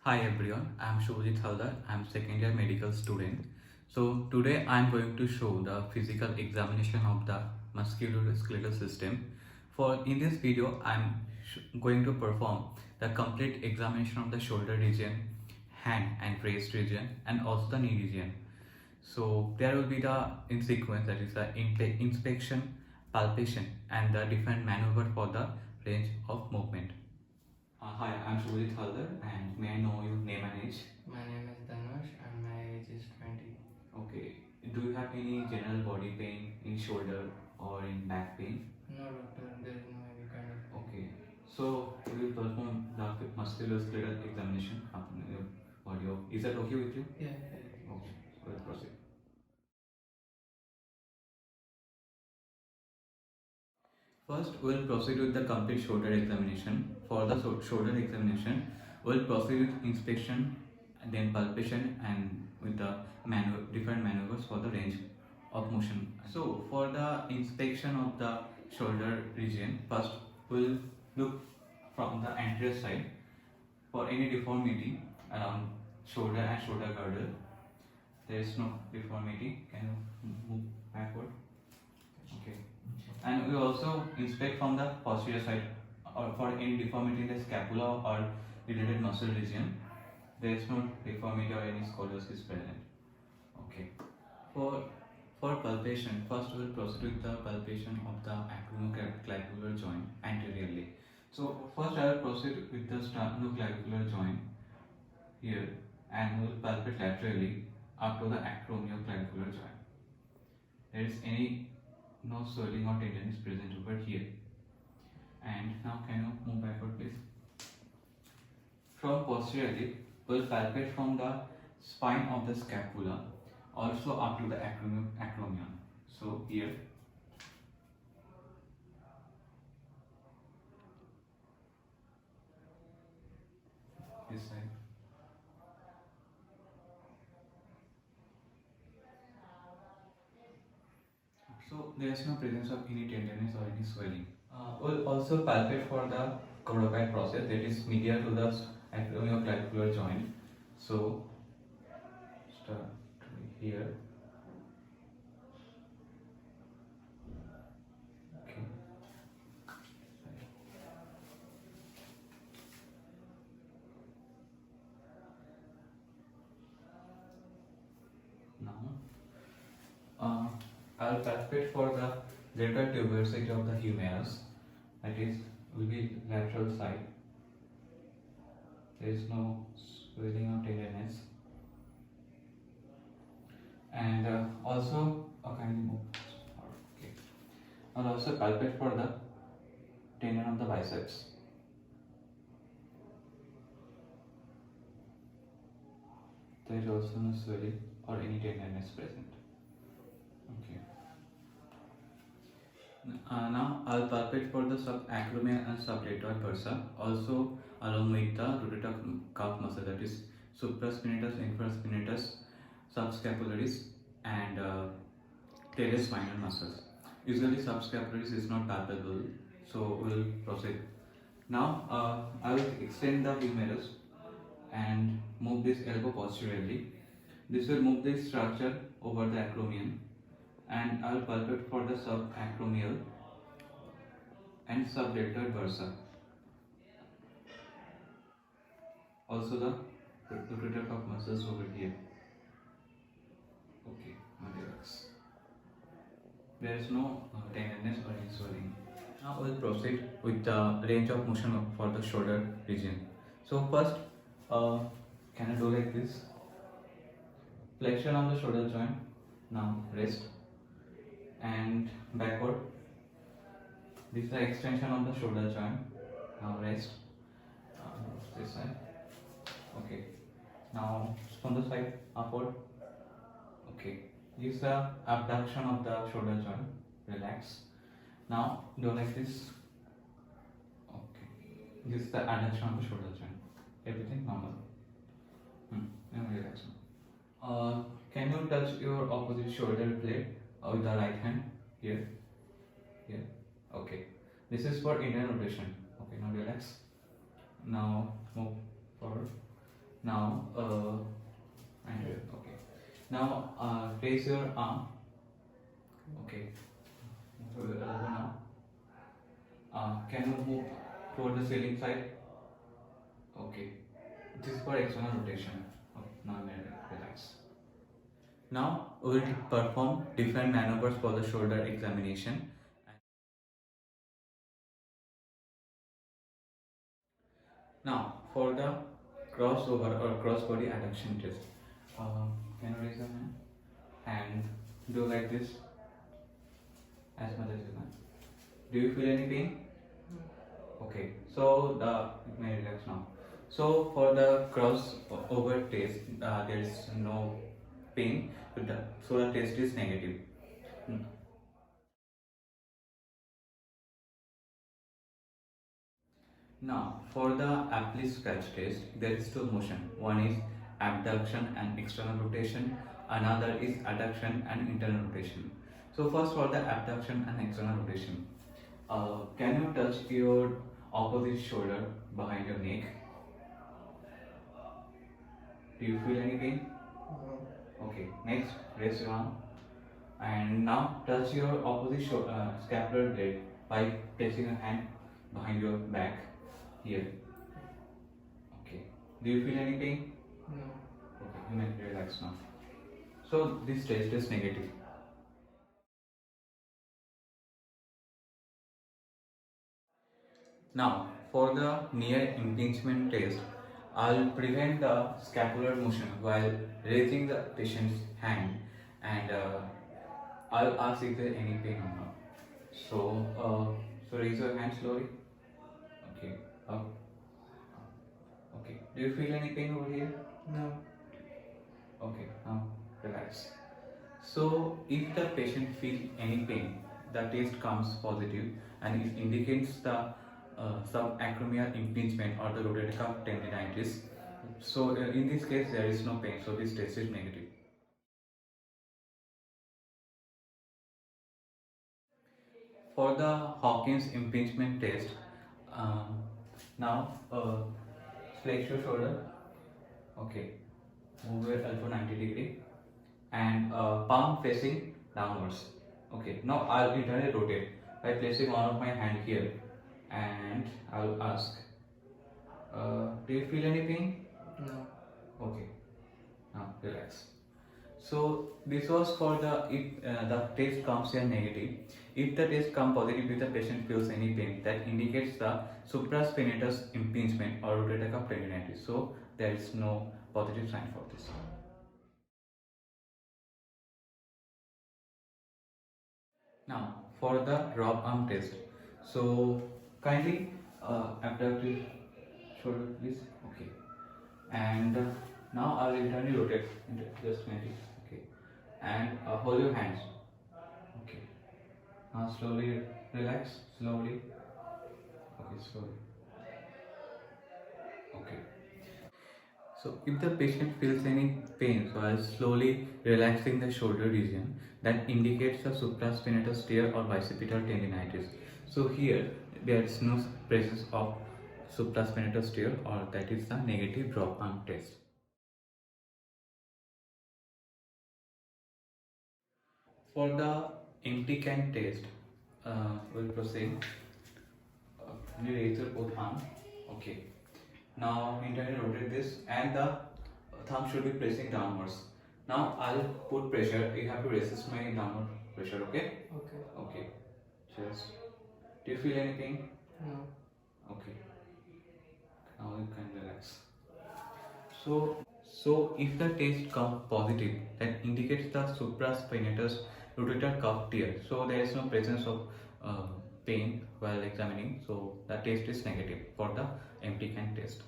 Hi everyone, I am Shubhajit Haldar. I am second year medical student. So today I am going to show the physical examination of the musculoskeletal system. For in this video I am going to perform the complete examination of the shoulder region, hand and wrist region and also the knee region. So there will be the in sequence, that is the inspection, palpation and the different maneuver for the range of movement. Hi, I'm Shubhajit Haldar and may I know your name and age? My name is Dhanush and my age is 20. Okay. Do you have any general body pain in shoulder or in back pain? No, doctor, there is no any kind of pain. Okay. So we will perform the musculoskeletal examination of your body. Is that okay with you? Yeah. Okay. We'll proceed. First, we'll proceed with the complete shoulder examination. For the shoulder examination, we'll proceed with inspection, and then palpation, and with the different maneuvers for the range of motion. So, for the inspection of the shoulder region, first we'll look from the anterior side for any deformity around shoulder and shoulder girdle. There is no deformity. Can you move backward? Okay. And we also inspect from the posterior side or for any deformity in the scapula or related muscle region. There is no deformity or any scoliosis present. Okay. For for palpation, first we will proceed with the palpation of the acromioclavicular joint anteriorly. So first I will proceed with the sternoclavicular joint here and we will palpate laterally up to the acromioclavicular joint. There is any no swelling or tenderness present over here. And now can you move backward please? From posteriorly, we'll palpate from the spine of the scapula also up to the acromion. So here, this side. So there is no presence of any tenderness or any swelling. We'll also palpate for the Korodopite process, that is medial to the acromioclavicular joint. So start here. Okay. Now I'll palpate for the greater tuberosity of the humerus, that is will be lateral side. There is no swelling or tenderness. And also kindly move. Okay. I'll also palpate for the tendon of the biceps. There is also no swelling or any tenderness present. Okay. Now I'll palpate for the subacromial and sublatoid bursa, also along with the rotator cuff muscle, that is supraspinatus, infraspinatus, subscapularis, and teres minor muscles. Usually subscapularis is not palpable, so we'll proceed. Now I will extend the humerus and move this elbow posteriorly. This will move this structure over the acromion, and I will palpate for the subacromial and sublatoid bursa. Also the rotator cuff muscles over here. Okay, now relax. There is no tenderness or any swelling. Now we'll proceed with the range of motion for the shoulder region. So first, can I do like this? Flexion on the shoulder joint. Now rest and backward. This is the extension of the shoulder joint. Now rest. This side. Okay. Now from the side upward. Okay. This is the abduction of the shoulder joint. Relax. Now do like this. Okay. This is the adduction of the shoulder joint. Everything normal. Now relax. Can you touch your opposite shoulder blade with the right hand? Here. Here. Okay. This is for Indian rotation. Okay. Now relax. Now move forward. Now, okay. Now, raise your arm. Okay. Move your elbow now. Can you move toward the ceiling side? Okay. This is for external rotation. Okay. Now, relax. Now, we will perform different maneuvers for the shoulder examination. Now, for the crossover or cross body adduction test, can you raise your hand and do like this as much as you can? Do you feel any pain? Okay, so you may relax now. So for the crossover test, there is no pain, so the test is negative. Hmm. Now, for the apply scratch test, there is two motion. One is abduction and external rotation. Another is adduction and internal rotation. So first for the abduction and external rotation. Can you touch your opposite shoulder behind your neck? Do you feel any pain? No. Okay. Next, raise your arm. And now touch your opposite scapular blade by placing a hand behind your back here. Okay. Do you feel any pain? No. Okay. You may relax now. So this test is negative. Now, for the near impingement test, I'll prevent the scapular motion while raising the patient's hand, and I'll ask if there's any pain or not. So raise your hand slowly. Okay, up. Okay, do you feel any pain over here? No. Okay, now relax. So, if the patient feels any pain, the test comes positive and it indicates the subacromial impingement or the rotator cuff tendinitis. So, in this case, there is no pain, so this test is negative. For the Hawkins impingement test, now flex your shoulder. Okay, move your elbow 90 degree and palm facing downwards. Okay, now I'll internally rotate by placing one of my hand here and I'll ask, do you feel any pain? No. Okay, now relax. So this was for the if the test comes here negative. If the test comes positive, if the patient feels any pain, that indicates the supraspinatus impingement or rotator cuff tendinitis. So there is no positive sign for this. Now for the drop arm test. So kindly abduct your shoulder, please. Okay, and now I'll internally rotate just 90. Okay, and hold your hands. Okay, now slowly relax, slowly. Okay, slowly. Okay. So if the patient feels any pain while slowly relaxing the shoulder region, that indicates the supraspinatus tear or bicipital tendinitis. So here there is no presence of supraspinatus tear, or that is the negative drop arm test. For the empty can test, we'll proceed. Can you raise your both arms? Okay. Now internally rotate this and the thumb should be pressing downwards. Now I'll put pressure. You have to resist my downward pressure, okay? Okay. Okay. Just. Do you feel anything? No. Okay. Now you can relax. So if the test comes positive, that indicates the supraspinatus rotator cuff tear. So there is no presence of pain while examining. So the test is negative for the empty can test.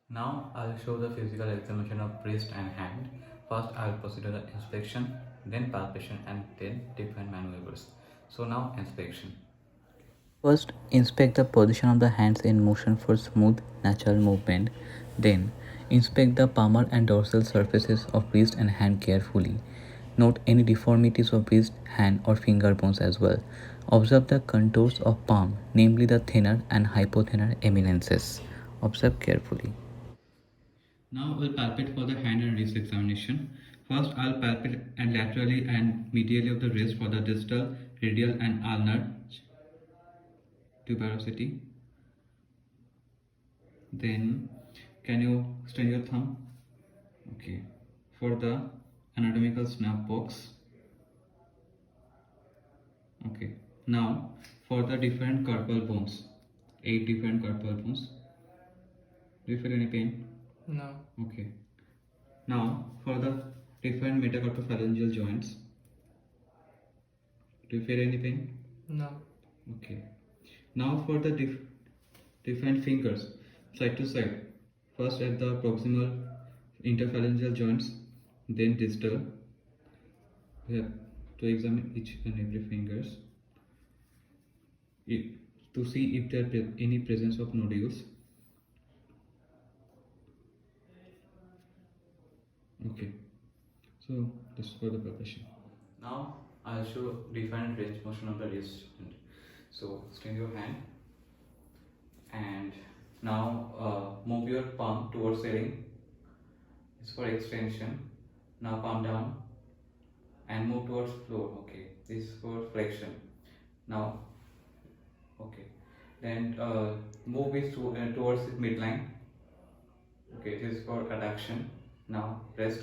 Now I'll show the physical examination of wrist and hand. First I'll proceed to the inspection, then palpation, and then different maneuvers. So now inspection. First, inspect the position of the hands in motion for smooth, natural movement. Then, inspect the palmar and dorsal surfaces of wrist and hand carefully. Note any deformities of wrist, hand, or finger bones as well. Observe the contours of palm, namely the thenar and hypothenar eminences. Observe carefully. Now we'll palpate for the hand and wrist examination. First, I'll palpate and laterally and medially of the wrist for the distal, radial, and ulnar tuberosity. Then, can you extend your thumb? Okay. For the anatomical snap box. Okay. Now, for the different carpal bones, 8 different carpal bones. Do you feel any pain? No. Okay. Now, for the different metacarpophalangeal joints, do you feel any pain? No. Okay. Now for the different fingers, side to side. First at the proximal interphalangeal joints, then distal. We have to examine each and every fingers to see if there is any presence of nodules. Okay. So this is for the palpation. Now I'll show different range motion of the wrist. So extend your hand and now move your palm towards ceiling. It's for extension. Now palm down and move towards floor. Okay, this is for flexion. Now, okay, then move it towards the midline. Okay, this is for adduction. Now rest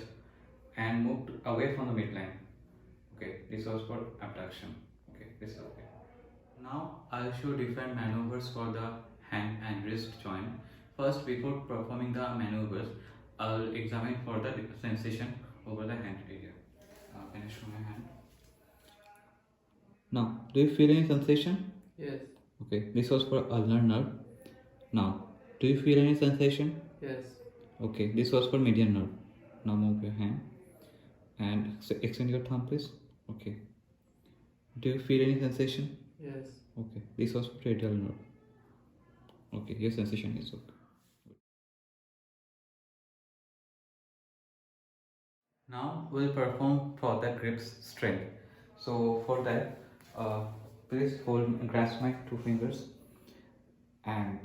and move away from the midline. Okay, this was for abduction. Okay, this is okay. Now I'll show different maneuvers for the hand and wrist joint. First, before performing the maneuvers, I'll examine for the sensation over the hand area. Can I show my hand? Now, do you feel any sensation? Yes. Okay, this was for ulnar nerve. Now, do you feel any sensation? Yes. Okay, this was for median nerve. Now move your hand and extend your thumb, please. Okay. Do you feel any sensation? Yes. Okay, this was for radial nerve. Okay, your sensation is okay. Now we'll perform for the grip's strength. So for that, please grasp my 2 fingers and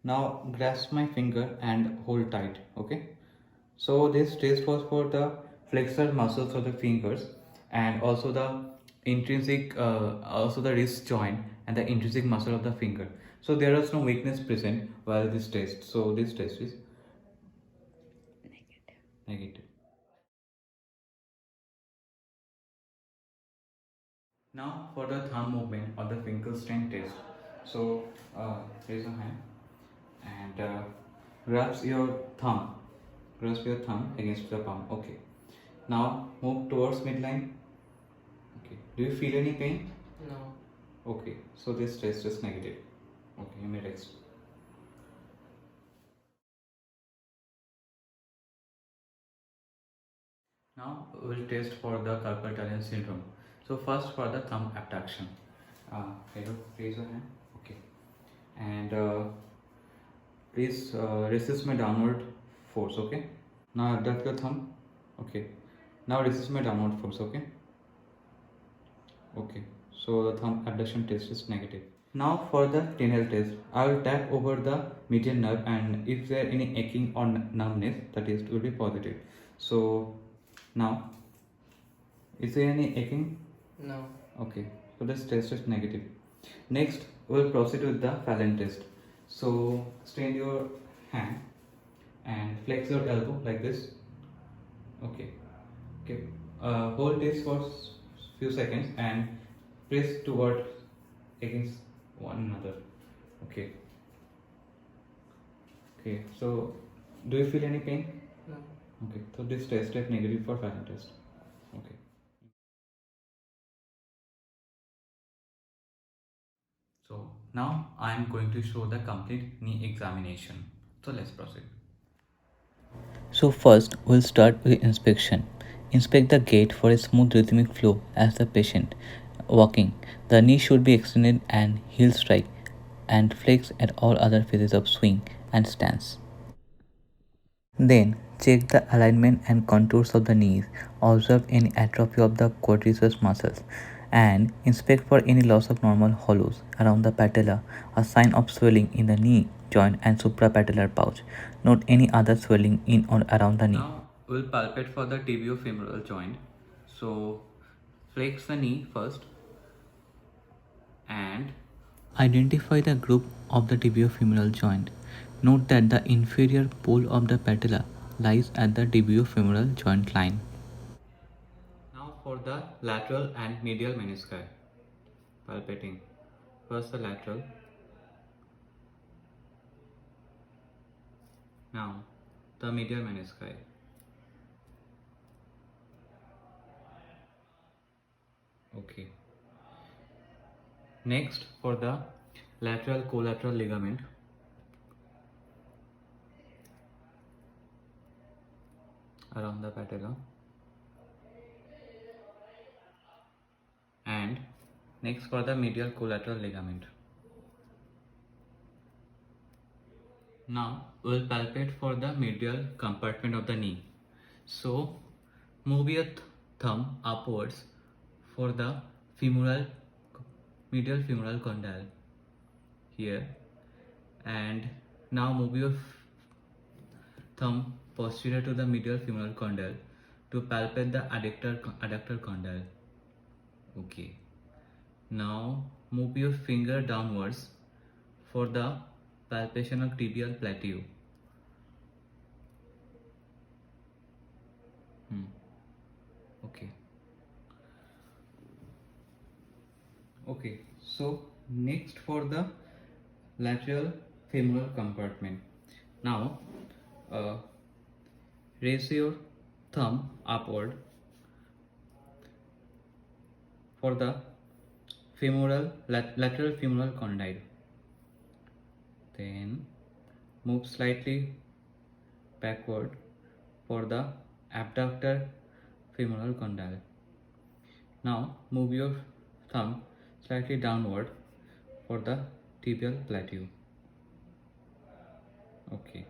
now grasp my finger and hold tight. Okay. So this test was for the flexor muscles of the fingers and also the intrinsic, also the wrist joint and the intrinsic muscle of the finger. So there is no weakness present while this test. So this test is negative. Now for the thumb movement or the finger strength test. So raise your hand and grasp your thumb against the palm. Okay. Now move towards midline. Okay. Do you feel any pain? No. Okay. So this test is negative. Okay, you may rest. Now we'll test for the carpal tunnel syndrome. So first for the thumb abduction. Raise your hand. Okay. And please resist my downward force. Okay. Now abduct your thumb. Okay. Now resist my downward force. Okay. Okay. So the thumb abduction test is negative. Now for the Tinel test, I will tap over the median nerve and if there any aching or numbness, the test will be positive. So now, is there any aching? No. Okay, so this test is negative. Next, we'll proceed with the Phelan test. So extend your hand and flex your elbow like this. Okay. Okay. Hold this for few seconds and press toward against one another. Okay. Okay. So, do you feel any pain? No. Okay. So this test is negative for Phelan test. Okay. So now I am going to show the complete knee examination. So let's proceed. So first, we'll start with inspection. Inspect the gait for a smooth rhythmic flow as the patient walking. The knee should be extended and heel strike and flex at all other phases of swing and stance. Then Check the alignment and contours of the knees. Observe any atrophy of the quadriceps muscles. And inspect for any loss of normal hollows around the patella, a sign of swelling in the knee joint and suprapatellar pouch. Note any other swelling in or around the knee. Now we'll palpate for the tibiofemoral joint. So flex the knee first and Identify the group of the tibiofemoral joint. Note that the inferior pole of the patella lies at the tibiofemoral joint line. now for the lateral and medial menisci. Palpating. First the lateral. Now the medial menisci. Okay. Next for the lateral collateral ligament. Around the patella. And next for the medial collateral ligament. Now we'll palpate for the medial compartment of the knee. So move your thumb upwards for the medial femoral condyle here, and now move your thumb posterior to the medial femoral condyle to palpate the adductor condyle. Okay. Now move your finger downwards for the palpation of tibial plateau. Okay. Okay. So next for the lateral femoral compartment. Now raise your thumb upward for the lateral femoral condyle. Then move slightly backward for the abductor femoral condyle. Now move your thumb slightly downward for the tibial plateau. Okay.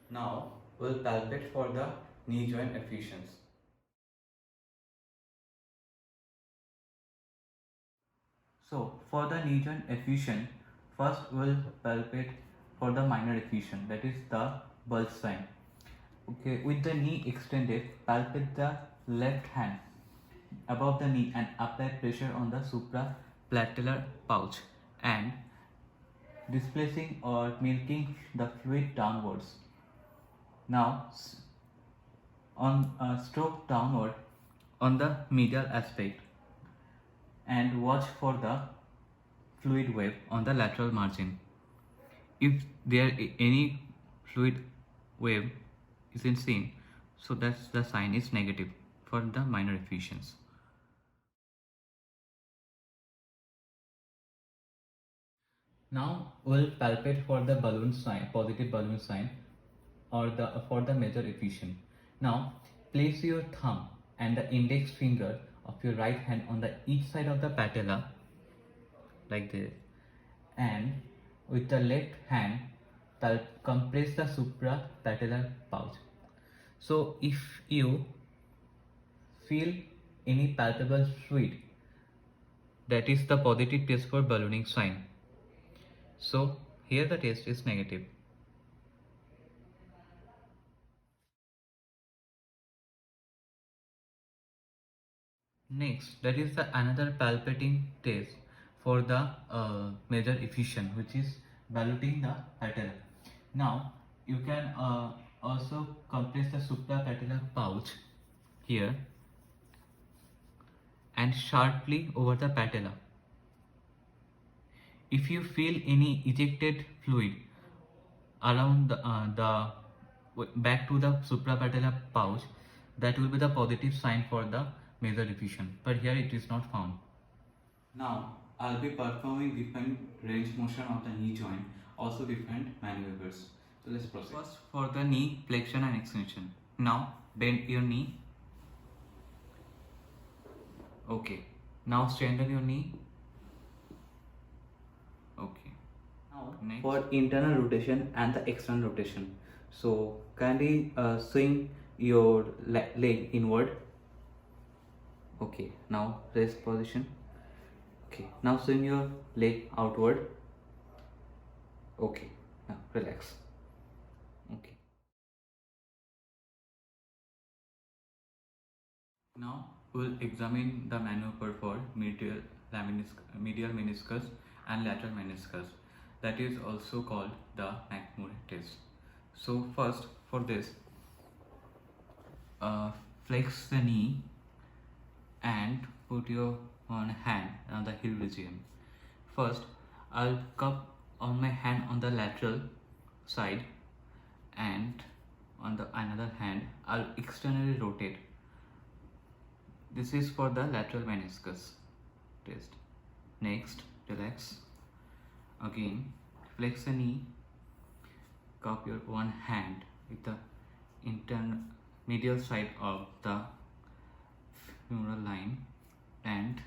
Now we'll palpate for the knee joint effusions. So for the knee joint effusion, first we'll palpate for the minor effusion, that is the bulge sign. Okay, with the knee extended, palpate the left hand above the knee and apply pressure on the suprapatellar pouch and displacing or milking the fluid downwards. Now on stroke downward on the medial aspect and watch for the fluid wave on the lateral margin. If there any fluid wave isn't seen, so that's the sign is negative for the minor effusions. Now we'll palpate for the balloon sign, positive balloon sign, or for the major effusion. Now place your thumb and the index finger of your right hand on the each side of the patella like this, and with the left hand compress the suprapatellar pouch. So if you feel any palpable fluid, that is the positive test for ballooning sign. So here the test is negative. Next, that is the another palpating test for the major effusion, which is ballooning the patella. Now you can also compress the suprapatellar pouch here and sharply over the patella. If you feel any ejected fluid around the back to the suprapatellar pouch, that will be the positive sign for the major effusion, but here it is not found. Now I'll be performing different range motion of the knee joint, also different maneuvers. So let's proceed. First for the knee flexion and extension. Now bend your knee. Okay. Now straighten your knee. Okay. Now next for internal rotation and the external rotation. So kindly swing your leg inward. Okay, now rest position. Okay, now swing your leg outward. Okay, now relax. Okay. Now we'll examine the maneuver for medial meniscus and lateral meniscus, that is also called the McMurray test. So first for this, flex the knee and put your one hand on the heel region. First, I'll cup on my hand on the lateral side, and on the another hand I'll externally rotate. This is for the lateral meniscus test. Next, relax. Again, flex the knee, cup your one hand with the internal medial side of the femoral line, and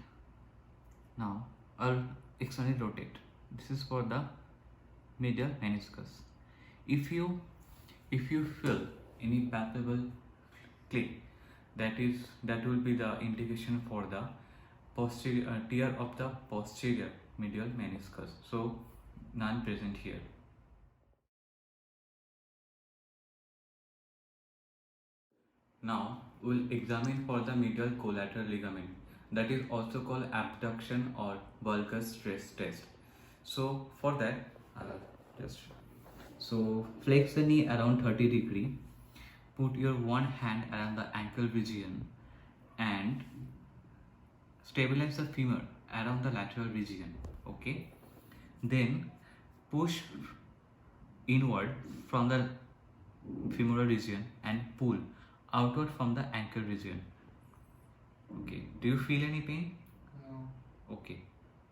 now I'll externally rotate. This is for the medial meniscus. If you feel any palpable click, that will be the indication for the posterior tear of the posterior medial meniscus. So none present here. Now we'll examine for the medial collateral ligament, that is also called abduction or bulgus stress test. So for that, flex the knee around 30 degree, put your one hand around the ankle region and stabilize the femur around the lateral region. Okay, then push inward from the femoral region and pull outward from the ankle region. Okay, do you feel any pain? No. Okay,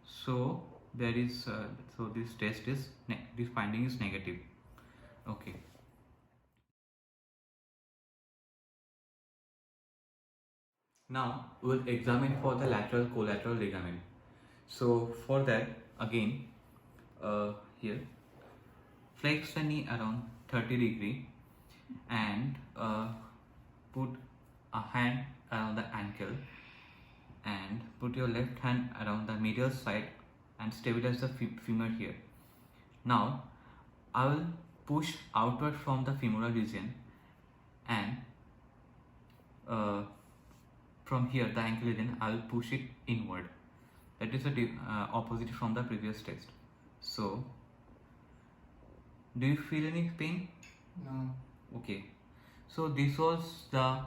so there is so this test is this finding is negative. Okay. Now we'll examine for the lateral collateral ligament. So for that, again, here, flex the knee around 30 degree and put a hand around the ankle and put your left hand around the medial side and stabilize the femur here. Now I will push outward from the femoral region, and from here the ankle region I will push it inward. That is the opposite from the previous test. So do you feel any pain? No. Okay, so this was the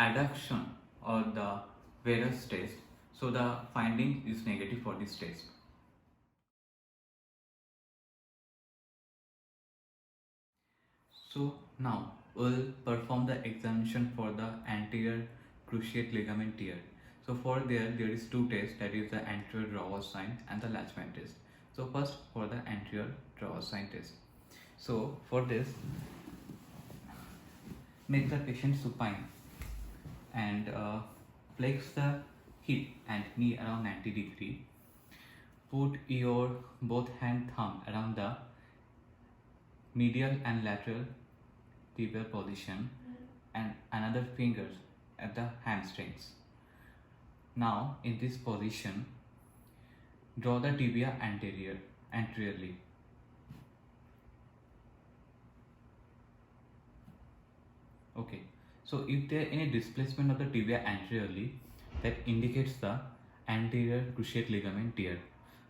adduction or the varus test. So the finding is negative for this test. So now we'll perform the examination for the anterior cruciate ligament tear. So for there is two tests, that is the anterior drawer sign and the Latchman test. So first for the anterior drawer sign test. So for this, make the patient supine and flex the hip and knee around 90 degree. Put your both hand thumb around the medial and lateral tibial position and another fingers at the hamstrings. Now in this position, draw the tibia anteriorly. Okay, so if there any displacement of the tibia anteriorly, that indicates the anterior cruciate ligament tear.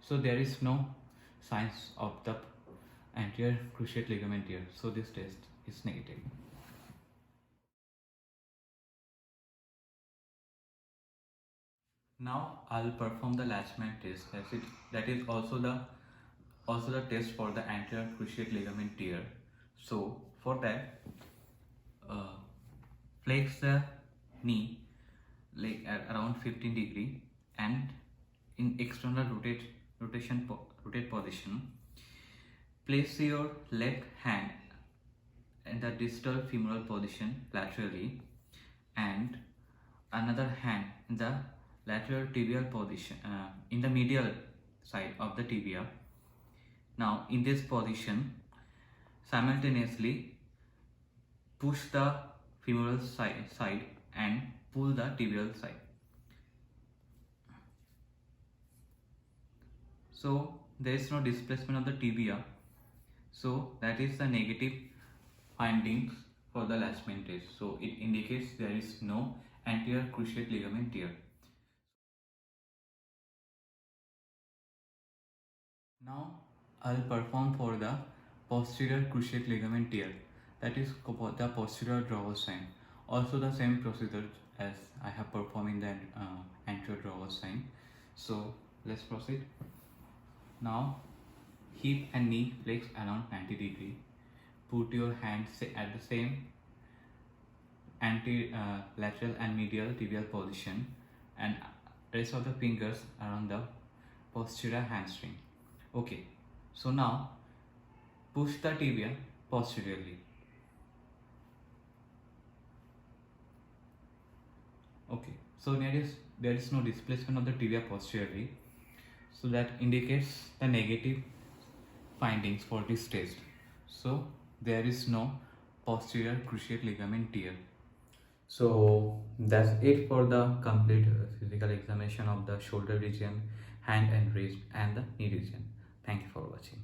So there is no signs of the anterior cruciate ligament tear, so this test is negative. Now I'll perform the Latchman test. That is also the test for the anterior cruciate ligament tear. So for that, flex the knee like at around 15 degree and in external rotate position, place your left hand in the distal femoral position laterally and another hand in the lateral tibial position in the medial side of the tibia. Now in this position, simultaneously push the femoral side and pull the tibial side. So there is no displacement of the tibia, so that is the negative findings for the Lachman test. So it indicates there is no anterior cruciate ligament tear. Now I'll perform for the posterior cruciate ligament tear, that is the posterior Drawers sign. Also the same procedure as I have performed in the anterior Drawers sign. So let's proceed. Now hip and knee flex around 90 degree. Put your hands at the same lateral and medial tibial position and rest of the fingers around the posterior hamstring. Okay, so now push the tibia posteriorly. Okay, so there is no displacement of the tibia posteriorly, so that indicates the negative findings for this test. So there is no posterior cruciate ligament tear. So that's it for the complete physical examination of the shoulder region, hand and wrist, and the knee region. Thank you for watching.